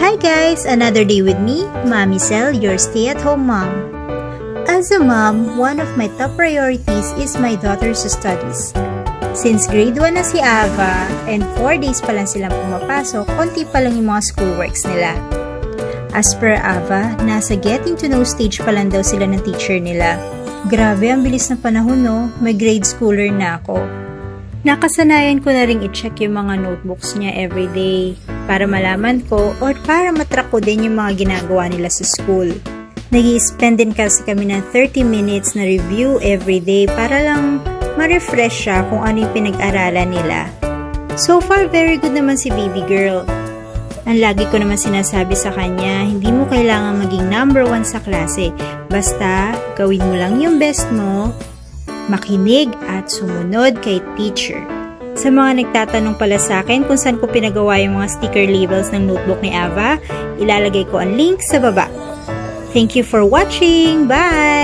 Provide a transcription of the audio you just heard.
Hi guys! Another day with me, Mommy Cell, your stay-at-home mom. As a mom, one of my top priorities is my daughter's studies. Since grade 1 na si Ava and 4 days pa lang silang pumapasok, konti pa lang yung mga schoolworks nila. As per Ava, nasa getting to know stage pa lang daw sila ng teacher nila. Grabe, ang bilis ng panahon no, may grade schooler na ako. Nakasanayan ko na rin i-check yung mga notebooks niya everyday para malaman ko or para matrack ko din yung mga ginagawa nila sa school. Nag-i-spend din kasi kami ng 30 minutes na review everyday para lang ma-refresh siya kung ano yung pinag-aralan nila. So far, very good naman si baby girl. Ang lagi ko naman sinasabi sa kanya, hindi mo kailangan maging number 1 sa klase. Basta, gawin mo lang yung best mo, makinig at sumunod kay teacher. Sa mga nagtatanong pala sa akin kung saan ko pinagawa yung mga sticker labels ng notebook ni Ava, ilalagay ko ang link sa baba. Thank you for watching! Bye!